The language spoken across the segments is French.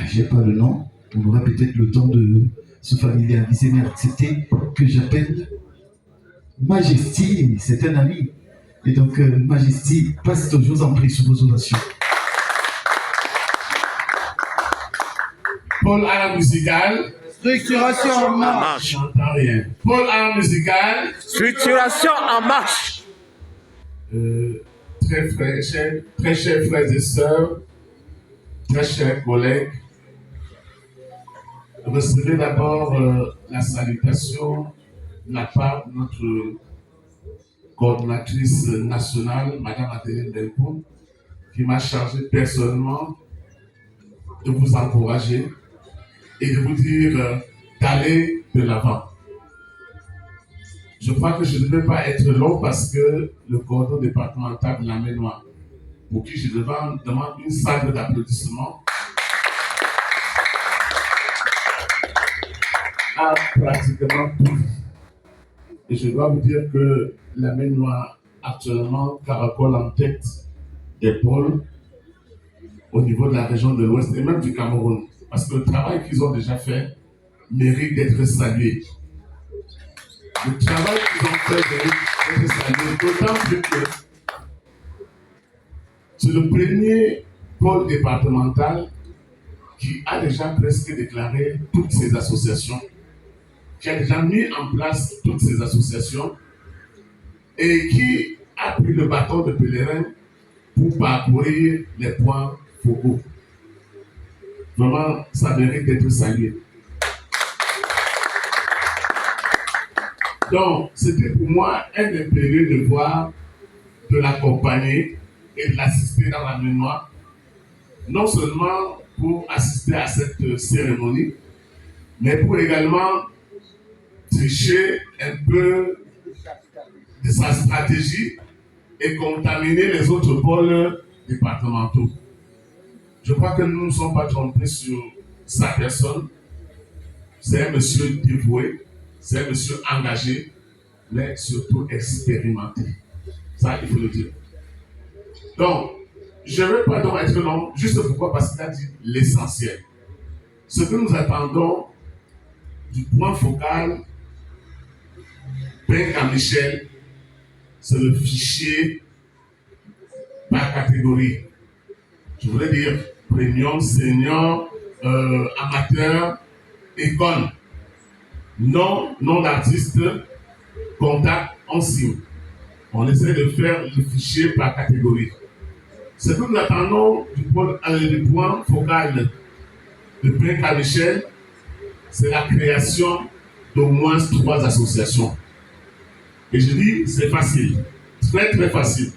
J'ai pas le nom. On aura peut-être le temps de se familiariser, mais accepter que j'appelle Majesty. C'est un ami. Et donc, Majesty, passe toujours en prie sur vos orations. Paul à la musicale. Structuration en marche. J'entends rien. Paul à la musicale. Structuration en marche. Très chers frères et sœurs, très chers collègues, recevez d'abord la salutation de la part de notre coordinatrice nationale, Madame Adéline Delpoum, qui m'a chargé personnellement de vous encourager et de vous dire d'aller de l'avant. Je crois que je ne vais pas être long parce que le coordon départemental de la Maine-Noire, pour qui je demande une salle d'applaudissements, a pratiquement tout. Et je dois vous dire que la Maine-Noire actuellement caracole en tête des pôles au niveau de la région de l'Ouest et même du Cameroun. Parce que le travail qu'ils ont déjà fait mérite d'être salué. Le travail qu'ils ont fait mérite d'être salué, d'autant plus que c'est le premier pôle départemental qui a déjà presque déclaré toutes ces associations, qui a déjà mis en place toutes ces associations et qui a pris le bâton de pèlerin pour parcourir les points focaux. Vraiment, ça mérite d'être salué. Donc, c'était pour moi un impérieux devoir de l'accompagner et de l'assister dans la mémoire, non seulement pour assister à cette cérémonie, mais pour également tricher un peu de sa stratégie et contaminer les autres pôles départementaux. Je crois que nous ne sommes pas trompés sur sa personne. C'est un monsieur dévoué, c'est un monsieur engagé, mais surtout expérimenté. Ça, il faut le dire. Donc, je ne vais pas donc être long, juste pourquoi? Parce qu'il a dit l'essentiel. Ce que nous attendons du point focal Benga Michel, c'est le fichier par catégorie. Je voulais dire premium, senior, amateur, école. Non d'artiste, contact, on signe. On essaie de faire le fichier par catégorie. Ce que nous attendons du point focal de Benga Michel, c'est la création d'au moins 3 associations. Et je dis, c'est facile, très très facile.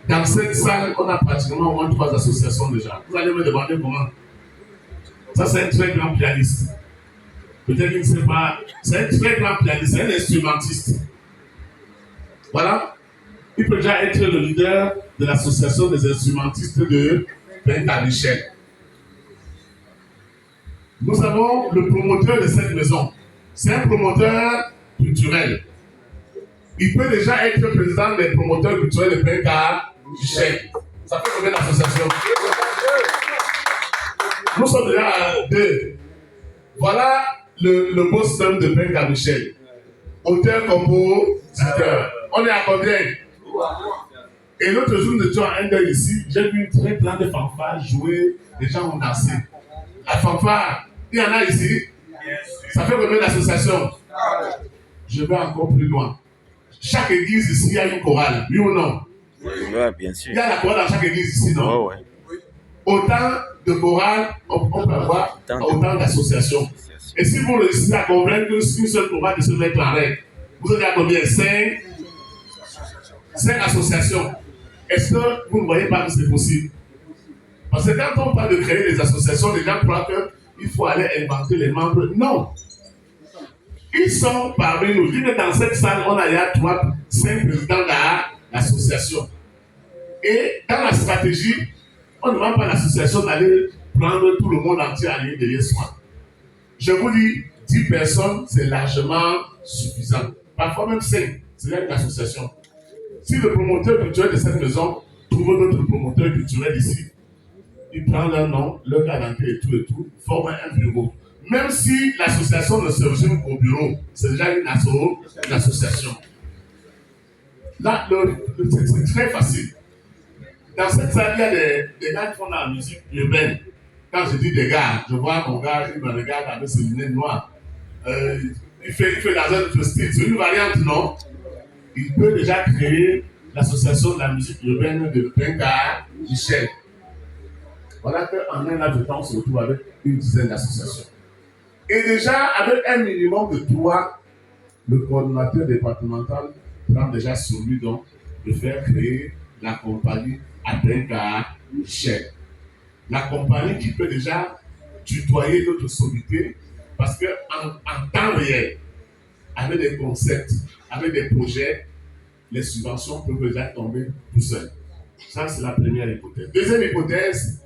Dans cette salle, on a pratiquement au moins 3 associations déjà. Vous allez me demander comment. Ça, c'est un très grand pianiste. Peut-être qu'il ne sait pas. C'est un très grand pianiste, c'est un instrumentiste. Voilà. Il peut déjà être le leader de l'association des instrumentistes de Benga Michel. Nous avons le promoteur de cette maison. C'est un promoteur culturel. Il peut déjà être président des promoteurs culturels de Benga Michel. Ça fait combien d'associations? Nous sommes déjà à 2. Voilà le boss homme de Benga Michel. Auteur, compositeur. On est à combien? Et l'autre jour, nous étions à Ender ici. J'ai vu une très grande fanfare jouer. Les gens ont dansé. La fanfare, il y en a ici. Ça fait combien d'associations? Je vais encore plus loin. Chaque église ici, il y a une chorale, oui ou non? Oui, bien sûr. Il y a la chorale dans chaque église ici, non? Oui. Autant de chorales, on peut avoir autant d'associations. Et si vous réussissez à convaincre qu'une seule chorale de se mettre en règle, vous avez à combien? 5 associations. Est-ce que vous ne voyez pas que c'est possible? Parce que quand on parle de créer des associations, les gens croient qu'il faut aller inventer les membres. Non! Ils sont parmi nous. Je dis que dans cette salle, on a il y a 5 présidents de l'association. Et dans la stratégie, on ne demande pas à l'association d'aller prendre tout le monde entier à ligne derrière soi. Je vous dis, 10 personnes, c'est largement suffisant. Parfois même 5, c'est une association. Si le promoteur culturel de cette maison trouve d'autres promoteurs culturels ici, ils prennent leur nom, leur carte d'identité et tout, forment un bureau. Même si l'association ne se résume qu'au bureau, c'est déjà une association. Là, c'est très facile. Dans cette salle, il y a des gars qui font de la musique urbaine. Quand je dis des gars, je vois mon gars, il me regarde avec ses lunettes noires. Il fait dans un autre style. C'est une variante, non? Il peut déjà créer l'association de la musique urbaine de Benga Michel. Voilà qu'en un laps de temps, on se retrouve avec une dizaine d'associations. Et déjà, avec un minimum de 3, le coordonnateur départemental prend déjà sur lui donc de faire créer la compagnie Benga Michel. La compagnie qui peut déjà tutoyer notre solité parce qu'en temps réel, avec des concepts, avec des projets, les subventions peuvent déjà tomber tout seuls. Ça, c'est la première hypothèse. Deuxième hypothèse,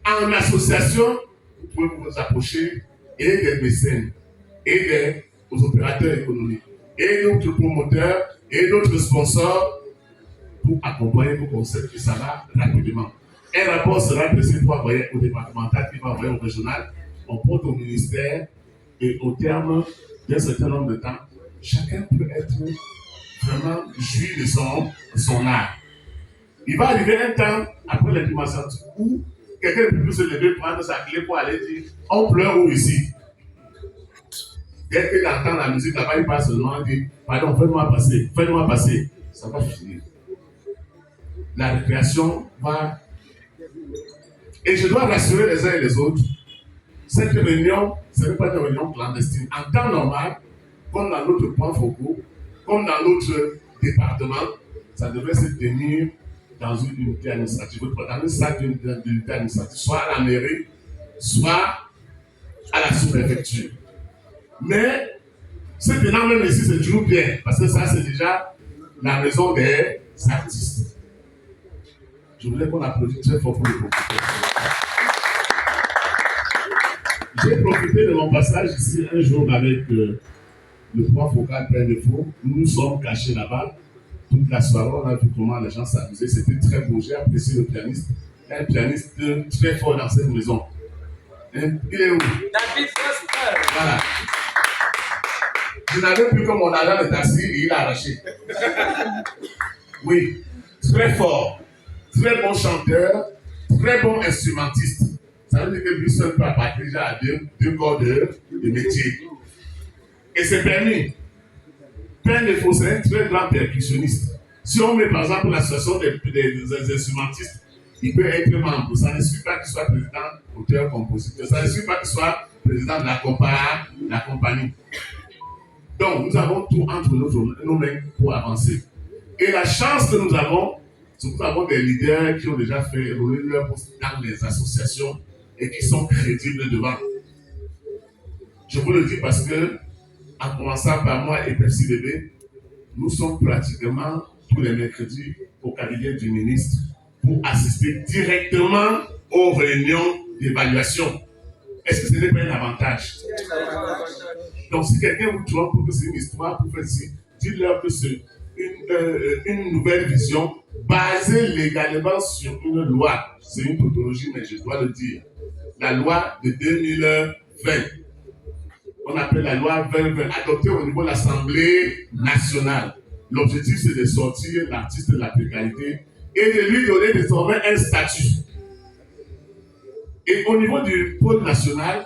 en association, vous pouvez vous approcher et des mécènes, et des opérateurs économiques, et d'autres promoteurs, et d'autres sponsors pour accompagner vos concepts et ça va rapidement. Un rapport sera précis pour envoyer au départemental, qui va envoyer au régional, on porte au ministère et au terme d'un certain nombre de temps, chacun peut être vraiment joui de son art. Il va arriver un temps après l'imprimation où quelqu'un peut se lever, prendre sa clé pour aller dire on pleure où ici. Dès qu'il entend la musique, là-bas il passe seulement et dit pardon, faites-moi passer. Ça va finir. La récréation va. Et je dois rassurer les uns et les autres, cette réunion, ce n'est pas une réunion clandestine. En temps normal, comme dans notre point focaux, comme dans notre département, ça devrait se tenir dans une unité administrative, dans une salle d'unité administrative, soit à la mairie, soit à la sous-préfecture. Mais ce tenant même ici, c'est toujours bien, parce que ça, c'est déjà la maison des artistes. Je voulais qu'on applaudisse très fort pour le professeur. J'ai profité de mon passage ici un jour avec le point focal Père de Faux. Nous nous sommes cachés là-bas. Toute la soirée, on a vu comment les gens s'amusaient. C'était très beau. J'ai apprécié le pianiste. Un pianiste très fort dans cette maison. Il est où? David Foster. Voilà. Je n'avais plus que mon argent de taxi et il a arraché. Oui, très fort. Très bon chanteur. Très bon instrumentiste. Ça veut dire que lui seul peut appartenir déjà à deux corps de métier. Et c'est permis. Père de Faux, c'est un très grand percussionniste. Si on met par exemple l'association des instrumentistes, il peut être membre. Ça ne suffit pas qu'il soit président, auteur, compositeur. Ça ne suffit pas qu'il soit président de la compagnie. Donc, nous avons tout entre nos mains pour avancer. Et la chance que nous avons, c'est que nous avons des leaders qui ont déjà fait rouler leur poste dans les associations et qui sont crédibles devant. Je vous le dis parce que, en commençant par moi et Percy Bébé, nous sommes pratiquement tous les mercredis au cabinet du ministre pour assister directement aux réunions d'évaluation. Est-ce que ce n'est pas un avantage? Donc, si quelqu'un vous trompe pour que c'est une histoire, pour faire ci, dites-leur que c'est une nouvelle vision basée légalement sur une loi. C'est une tautologie, mais je dois le dire. La loi de 2020. On appelle la loi 2020, adoptée au niveau de l'Assemblée nationale. L'objectif, c'est de sortir l'artiste de la précarité et de lui donner désormais un statut. Et au niveau du pôle national,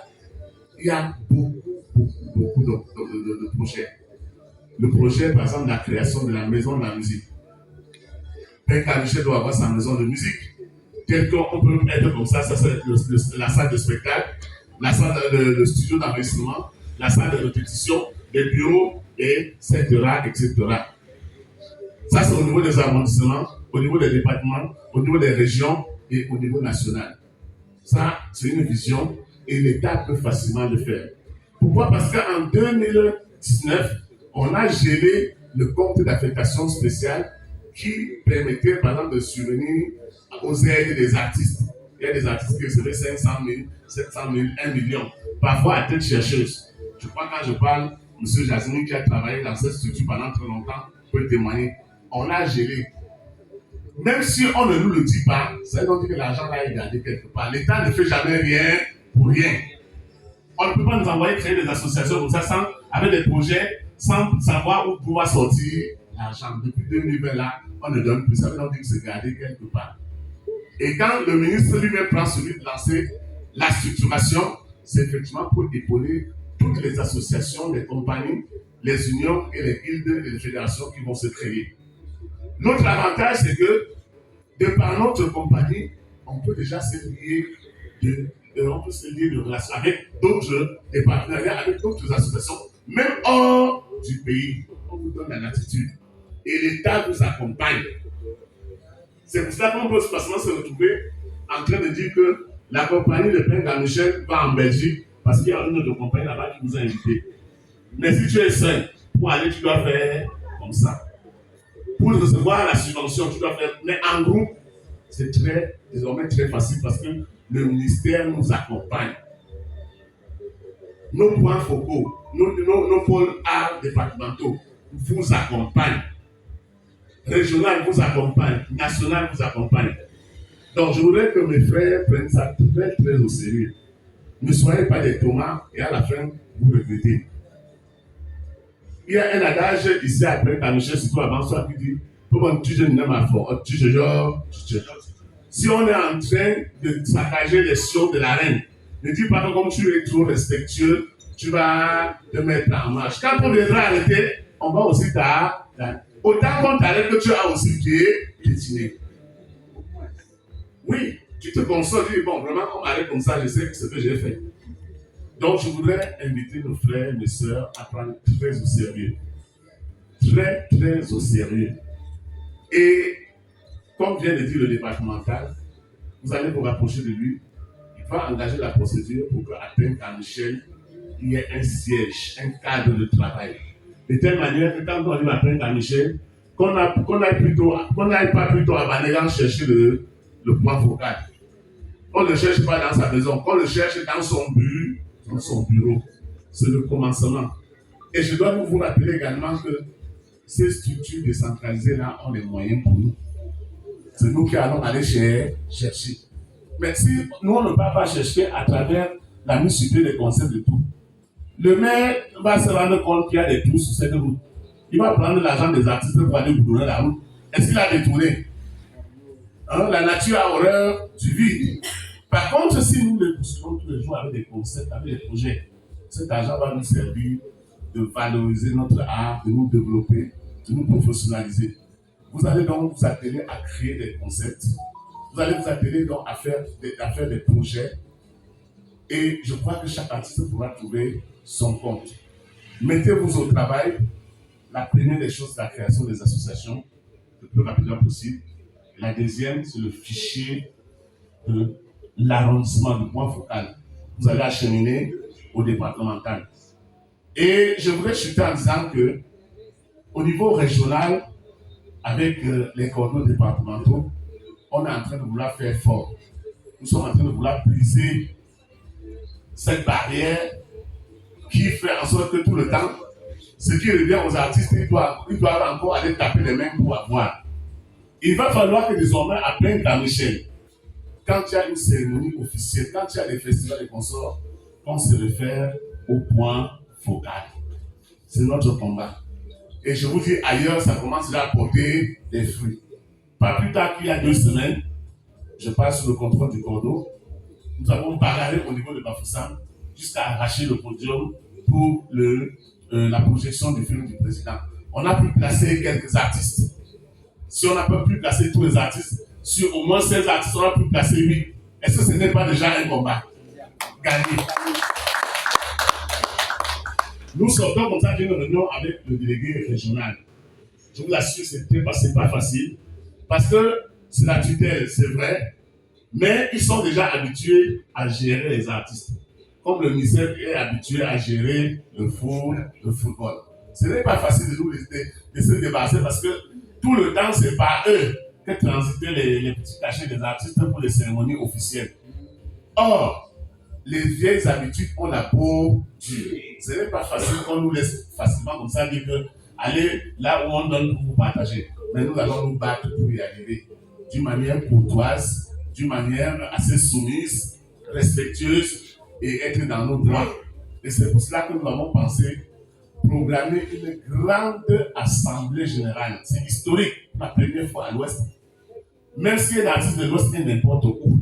il y a beaucoup de projets. Le projet, par exemple, de la création de la maison de la musique. Benga Michel doit avoir sa maison de musique. Tel qu'on peut être comme ça c'est la salle de spectacle, la salle de studio d'enregistrement, la salle de répétition, les bureaux, etc. Ça, c'est au niveau des arrondissements, au niveau des départements, au niveau des régions et au niveau national. Ça, c'est une vision et l'État peut facilement le faire. Pourquoi? Parce qu'en 2019, on a gelé le compte d'affectation spéciale qui permettait, par exemple, de subvenir aux aides des artistes. Il y a des artistes qui recevaient 500 000, 700 000, 1 million, parfois à tête chercheuse. Je crois que quand je parle, M. Jasmine qui a travaillé dans cette structure pendant très longtemps peut témoigner. On a gelé. même si on ne nous le dit pas, ça veut donc dire que l'argent là est gardé quelque part. L'État ne fait jamais rien pour rien. On ne peut pas nous envoyer créer des associations comme ça avec des projets sans savoir où pouvoir sortir l'argent. Depuis 2020 là, on ne donne plus. Ça veut donc dire que c'est gardé quelque part. Et quand le ministre lui-même prend celui de lancer la structuration, c'est effectivement pour épauler toutes les associations, les compagnies, les unions et les guildes et les fédérations qui vont se créer. L'autre avantage, c'est que de par notre compagnie, on peut déjà se lier de relations avec d'autres, des partenariats avec d'autres associations, même hors du pays. On vous donne la latitude. Et l'État vous accompagne. C'est pour ça qu'on peut facilement se retrouver en train de dire que la compagnie de Prince Michel va en Belgique parce qu'il y a une autre compagnie là-bas qui nous a invités. Mais si tu es seul, pour aller, tu dois faire comme ça. Pour recevoir la subvention, tu dois faire. Mais en groupe, c'est désormais très facile parce que le ministère nous accompagne. Nos points focaux, nos pôles arts départementaux vous accompagnent. Régional vous accompagne, national vous accompagne. Donc je voudrais que mes frères prennent ça très très au sérieux. Ne soyez pas des tomates et à la fin vous regrettez. Il y a un adage ici après Michel, surtout avant soi, qui dit si on est en train de saccager les choses de la reine, ne dis pas que comme tu es trop respectueux, tu vas te mettre en marche. Quand on viendra arrêter, on va aussi t'arrêter. Autant qu'on t'arrête que tu as aussi piétiné. Oui, tu te consoles, tu dis, bon, vraiment, on m'arrête comme ça, je sais ce que j'ai fait. Donc, je voudrais inviter nos frères, mes sœurs à prendre très au sérieux. Très, très au sérieux. Et, comme vient de dire le départemental, vous allez vous rapprocher de lui. Il va engager la procédure pour qu'à Prince-Michel, il y ait un siège, un cadre de travail. De telle manière que quand on arrive à Prince-Michel, qu'on n'aille pas plutôt à Banégan chercher le point focal. On ne le cherche pas dans sa maison, qu'on le cherche dans son bureau. C'est le commencement. Et je dois vous rappeler également que ces structures décentralisées-là ont les moyens pour nous. C'est nous qui allons aller chercher. Mais si nous, on ne va pas chercher à travers la mise sur pied des concepts de tout, le maire va se rendre compte qu'il y a des trous sur cette route. Il va prendre l'argent des artistes pour aller bourrer la route. Est-ce qu'il a détourné? La nature a horreur du vide. Par contre, si nous le poussons tous les jours avec des concepts, avec des projets, cet argent va nous servir de valoriser notre art, de nous développer, de nous professionnaliser. Vous allez donc vous atteler à créer des concepts. Vous allez vous atteler donc à faire des projets. Et je crois que chaque artiste pourra trouver son compte. Mettez-vous au travail. La première des choses, c'est la création des associations le plus rapidement possible. La deuxième, c'est le fichier de l'arrondissement du point focal. Vous allez acheminer au départemental. Et je voudrais chuter en disant que au niveau régional, avec les coordonnés départementaux, on est en train de vouloir faire fort. Nous sommes en train de vouloir briser cette barrière qui fait en sorte que tout le temps, ce qui revient aux artistes, ils doivent encore aller taper les mains pour avoir. Il va falloir que désormais, à Prince-Michel, quand il y a une cérémonie officielle, quand il y a des festivals et consorts, on se réfère au point focal. C'est notre combat. Et je vous dis, ailleurs, ça commence déjà à porter des fruits. Pas plus tard qu'il y a 2 semaines, je passe sous le contrôle du Cordeau. Nous avons bagarré au niveau de Bafoussam jusqu'à arracher le podium pour la projection du film du président. On a pu placer quelques artistes. Si on n'a pas pu placer tous les artistes, sur au moins 16 artistes, on a pu placer 8. Est-ce que ce n'est pas déjà un combat gagné? Nous sortons comme ça d'une réunion avec le délégué régional. Je vous assure, c'est pas facile. Parce que c'est la tutelle, c'est vrai. Mais ils sont déjà habitués à gérer les artistes. Comme le ministère est habitué à gérer le football. Ce n'est pas facile de se débarrasser parce que tout le temps, c'est par eux que transiter les petits cachets des artistes pour les cérémonies officielles. Or, les vieilles habitudes ont la peau dure. Ce n'est pas facile qu'on nous laisse facilement comme ça dire que allez là où on donne pour vous partager. Mais nous allons nous battre pour y arriver. d'une manière courtoise, d'une manière assez soumise, respectueuse et être dans nos droits. Et c'est pour cela que nous avons pensé programmer une grande assemblée générale. C'est historique, la première fois à l'Ouest. Même si un artiste de l'Ouest est n'importe où,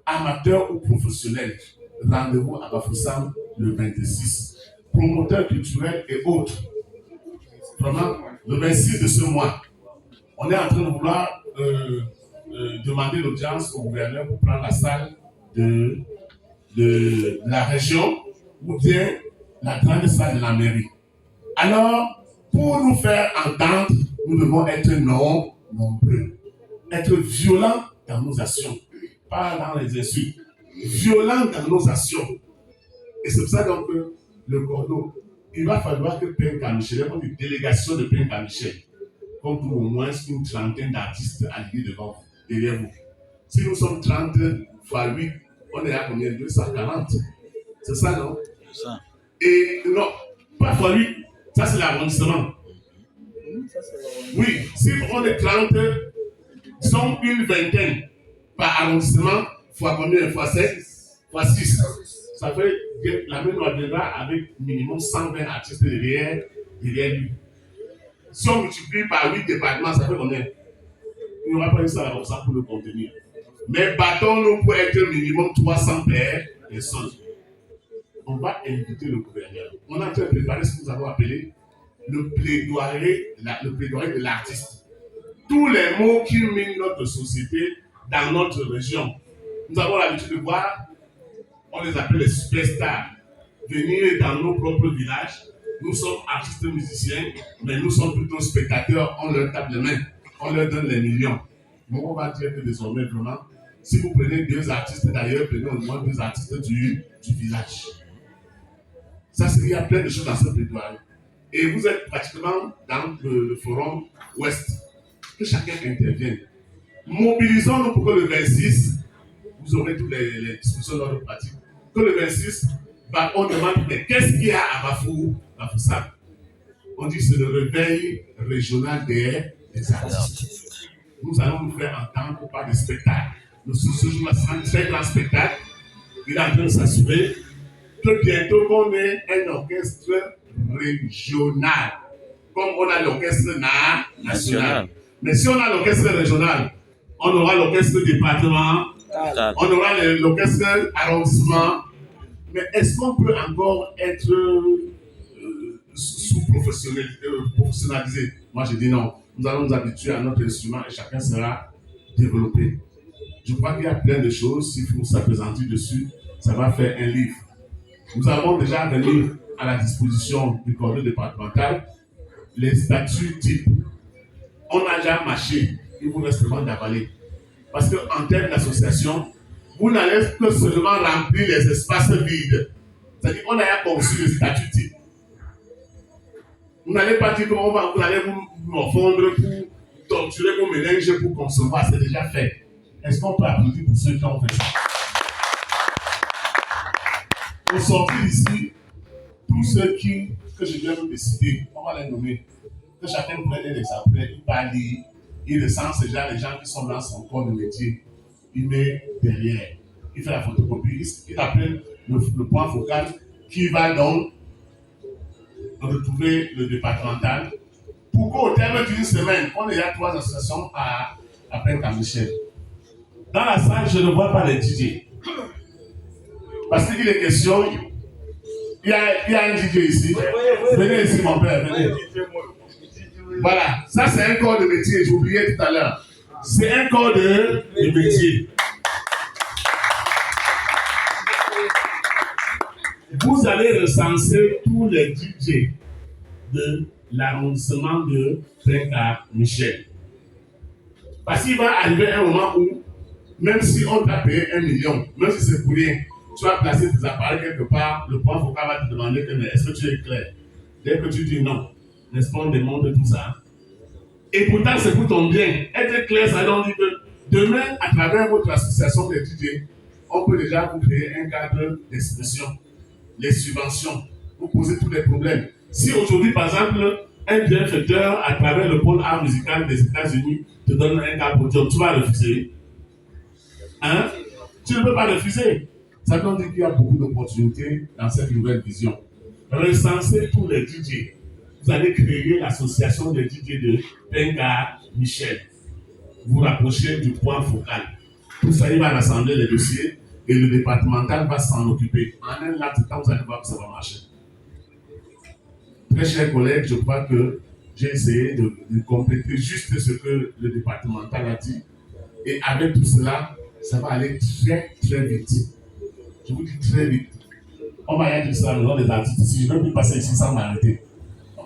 amateur ou professionnel, rendez-vous à Bafoussam le 26. Promoteurs culturels et autres. Vraiment, le 26 de ce mois, on est en train de vouloir demander l'audience au gouverneur pour prendre la salle de la région ou bien la grande salle de la mairie. Alors, pour nous faire entendre, nous devons être nombreux, être violents dans nos actions, pas dans les insultes, violents dans nos actions. Et c'est pour ça donc que le cordeau, il va falloir que Penka Michel, une délégation de Penka Michel, comme pour au moins une trentaine d'artistes alliés derrière vous. Si nous sommes 30 fois 8, on est à combien? 240. C'est ça, non? C'est ça. Et non, pas fois 8, ça c'est l'arrondissement. Oui, si on est 30, disons une vingtaine par arrondissement, fois combien? Fois 7, fois 6. Ça fait que la même ordinaire avec minimum 120 artistes derrière lui. Si on multiplie par 8 départements, ça fait combien? Il n'y aura pas une salle comme ça pour le contenir. Mais battons-nous pour être minimum 300 personnes. On va inviter le gouverneur. On a en train de préparer ce que nous avons appelé le plaidoyer de l'artiste. Tous les mots qui minent notre société dans notre région. Nous avons l'habitude de voir, on les appelle les superstars, venir dans nos propres villages. Nous sommes artistes musiciens, mais nous sommes plutôt spectateurs. On leur tape les mains, on leur donne les millions. Donc on va dire que désormais, vraiment, si vous prenez 2 artistes d'ailleurs, prenez au moins 2 artistes du village. Ça, il y a plein de choses dans ce plaidoyer. Et vous êtes pratiquement dans le forum ouest. Que chacun intervienne. Mobilisons-nous pour que le 26, vous aurez toutes les discussions dans notre pratique. Que le 26, on demande, mais qu'est-ce qu'il y a à Bafoussam? On dit que c'est le réveil régional des artistes. Nous allons nous faire entendre par des spectacles. Ce jour-là sera un très grand spectacle. Il est en train de s'assurer que bientôt on ait un orchestre régional, comme on a l'orchestre national. Mais si on a l'orchestre régional, on aura l'orchestre départemental, on aura l'orchestre arrondissement. Mais est-ce qu'on peut encore être sous-professionnalisé? Moi, je dis non. Nous allons nous habituer à notre instrument et chacun sera développé. Je crois qu'il y a plein de choses. S'il faut s'appesantir dessus, ça va faire un livre. Nous avons déjà mis à la disposition du corps départemental les statuts types. On a déjà marché. Il vous reste seulement d'avaler. Parce qu'en termes d'association, vous n'allez que seulement remplir les espaces vides. C'est-à-dire qu'on a conçu les statuts types. Vous n'allez pas dire que vous allez vous morfondre pour torturer vos mélanges pour concevoir. C'est déjà fait. Est-ce qu'on peut applaudir pour ceux qui ont fait ça? Au sortir d'ici, tous ceux que je viens de décider, on va les nommer. Que chacun prenne un exemplaire, il va lire, il recense déjà les gens qui sont dans son corps de métier. Il met derrière, il fait la photocopie, il appelle le point focal qui va donc retrouver le départemental pour qu'au terme d'une semaine, on ait 3 associations à Penka-Michel. Dans la salle, je ne vois pas les DJ. Parce qu'il est question, il y a un DJ ici. Venez ici, mon père, venez. Voilà, ça c'est un corps de métier, j'oubliais tout à l'heure. C'est un corps de métier. Vous allez recenser tous les DJ de l'arrondissement de Penka-Michel. Parce qu'il va arriver un moment où, même si on t'a payé 1 million, même si c'est pour rien, tu vas placer tes appareils quelque part, le point focal va te demander que, mais est-ce que tu es clair? Dès que tu dis non, n'est-ce pas, on demande tout ça. Et pourtant, c'est pour ton bien. Être clair, ça veut dire que demain, à travers votre association des DJ, on peut déjà vous créer un cadre d'expression, les subventions, vous posez tous les problèmes. Si aujourd'hui, par exemple, un bienfaiteur à travers le pôle art musical des États-Unis te donne un cas pour job, tu vas refuser? Hein? Tu ne peux pas refuser. Ça veut dire qu'il y a beaucoup d'opportunités dans cette nouvelle vision. Recensez tous les DJ. Vous allez créer l'association des DJ de Benga Michel. Vous rapprochez du point focal. Tout ça, il va rassembler les dossiers et le départemental va s'en occuper. En un laps de temps, vous allez voir que ça va marcher. Très chers collègues, je crois que j'ai essayé de compléter juste ce que le départemental a dit. Et avec tout cela, ça va aller très, très vite. Je vous dis très vite. On va y aller sur la maison des artistes. Si je ne veux plus passer ici sans m'arrêter,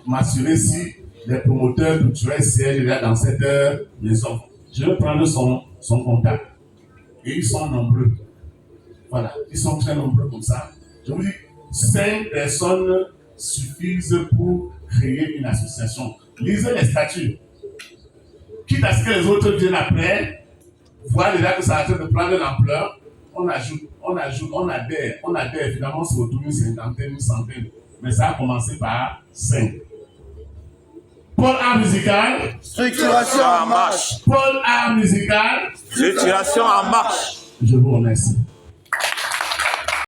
m'assurer si les promoteurs culturels siègent là dans cette maison. Je vais prendre son contact. Et ils sont nombreux. Voilà, ils sont très nombreux comme ça. Je vous dis, 5 personnes suffisent pour créer une association. Lisez les statuts. Quitte à ce que les autres viennent après, voir déjà que ça a train de prendre l'ampleur, on ajoute, on adhère. Finalement, c'est autour d'une cinquantaine, une centaine. Mais ça a commencé par 5. Pôle art musical. Structuration en marche. Pôle art musical. Structuration en marche. Je vous remercie.